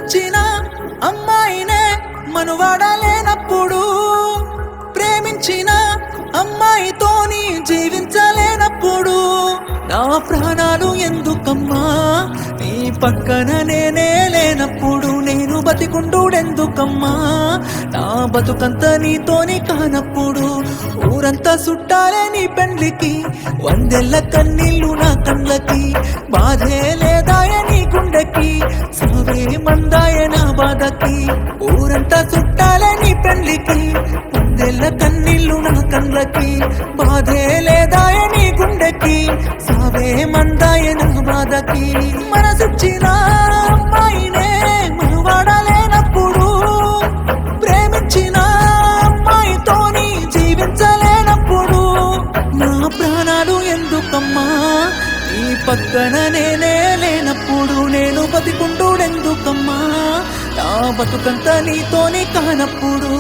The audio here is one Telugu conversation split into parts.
మనసిచ్చిన అమ్మాయినే మనువాడలేనప్పుడు, ప్రేమించిన అమ్మాయితోని జీవించలేనప్పుడు, నా ప్రాణాలు ఎందుకమ్మా నీ పక్కన నేనే లేనప్పుడు, నేను బతికుండుడెందుకమ్మా నా బతుకంత నీతోని కానప్పుడు, ఊరంతా చుట్టాలే నీ పెండ్లికి, వందెల్ల కన్నీళ్ళు నా కళ్ళకి, బాధే లేదాయ నీ గుండెకి, సావే మందాయ నా బాధకి, ఊరంతా చుట్టాలే నీ పెండ్లికి, వందెల్ల కన్నీళ్ళు నా కళ్ళకి, బాధే లేదాయ నీ గుండెకి, సావే మందాయ నా బాధకి. మనసిచ్చిన అమ్మాయినే మనువాడలేనప్పుడు, ప్రేమించిన అమ్మాయితోని జీవించలేనప్పుడు, నా ప్రాణాలు ఎందుకమ్మా నీ పక్కన నేనే లేనప్పుడు, నేను బతికుండుడెందుకమ్మా నా బతుకంతా నీతోని కానప్పుడు.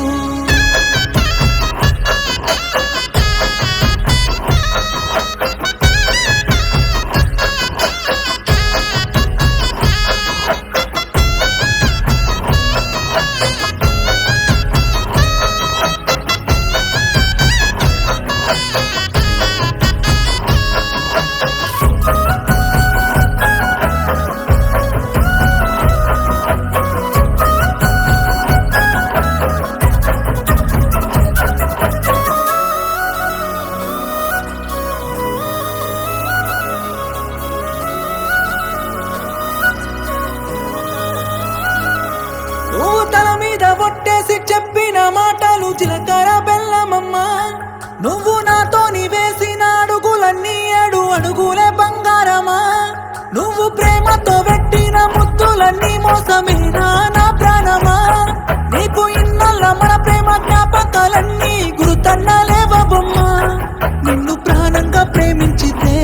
నువ్వు తల మీద ఒట్టేసి చెప్పిన మాటలు చిలకర బెల్లమమ్మా, నువ్వు నాతోని వేసిన అడుగులన్నీ 7 అడుగులే బంగారమా, నువ్వు ప్రేమతో పెట్టిన ముద్దులన్నీ మోసమేనా నా ప్రాణమా, నీకు ఇన్నల్ల మన ప్రేమ జ్ఞాపకాలన్నీ గుర్తన్నలేవమ్మా, నిన్ను ప్రాణంగా ప్రేమించితే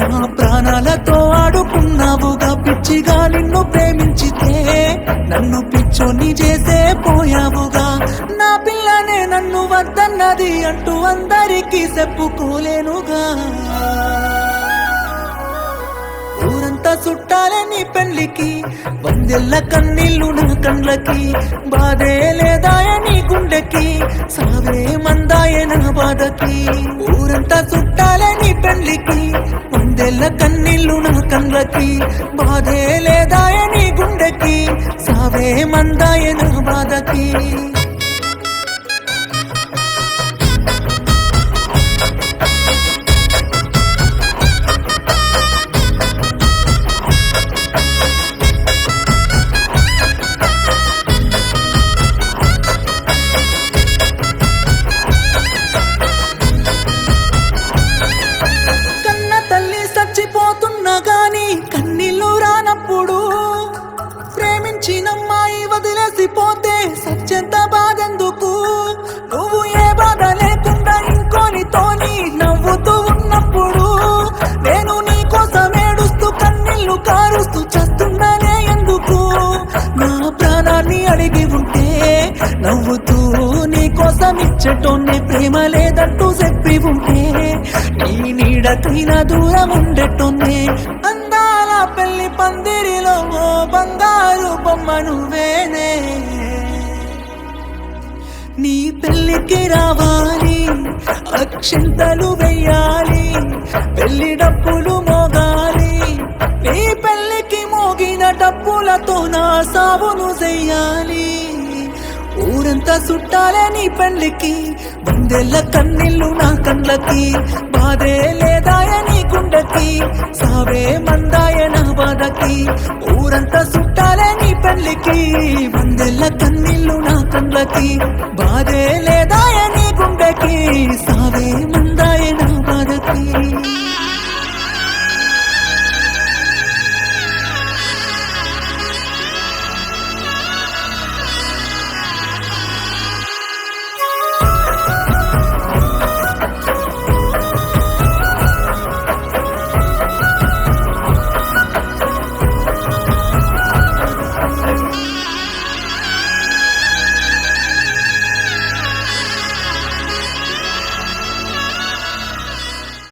నా ప్రాణాలతో ఆడుకున్నావుగా, పిచ్చిగా నిన్ను ప్రేమించితే నన్ను పిచ్చోని చేసే పోయావుగా, నా పిల్లనే నన్ను వద్దన్నది అంటూ అందరికీ చెప్పుకోలేనుగా, ఊరంతా చుట్టాలే నీ పెళ్లికి, వందెల్ల కన్నీళ్ళు నా కళ్ళకి, బాధే లేదాయ నీ గుండెకి, సావే మందాయ నా బాధకి, ఊరంతా చుట్టాలే నీ పెళ్లికి, వందెల్ల కన్నీళ్ళు నా కళ్ళకి, బాధే లేదాయ నీ గుండెకి, సావే మందాయ నా బాధకి. చచ్చిపోతున్నా గాని కన్నీళ్ళు రానప్పుడు, ప్రేమించినమ్మాయి వదిలేసిపోతే సత్యంత బాధెందుకు, నువ్వు ఏ బాధ లేకుండా ఇంకోనితోని నవ్వుతూ ఉన్నప్పుడు, నేను నీ కోసం ఏడుస్తూ కన్నీళ్ళు కారుస్తూ చస్తున్నానే ఎందుకు, నా ప్రాణాన్ని అడిగి ఉంటే నవ్వుతూ నీ కోసం ఇచ్చటోనే, ప్రేమ లేదంటూ చెప్పి ఉంటే నీ నీడకైనా దూరం ఉండటోనే, అందాల పెళ్లి పందిరిలో ఓ బంగారు బొమ్మ నువ్వేనే, నీ పెళ్లికి రావాలి అక్షింతలు వెయ్యాలి, పెళ్లి డప్పులు మోగాలి, నీ పెళ్లికి మోగిన డప్పులతో నా సావును చెయ్యాలి, ఊరంతా చుట్టాలే నీ పెళ్లికి, వందెల్ల కన్నీళ్ళు నా కళ్ళకి, బాధే లేదాయ నీ గుండెకి, సావే మందాయ నా బాధకి, ఊరంతా చుట్టాలే నీ పెళ్లికి, వందెల్ల కన్నీళ్ళు నా కళ్ళకి, బాధే లేదాయ నీ గుండెకి, సావే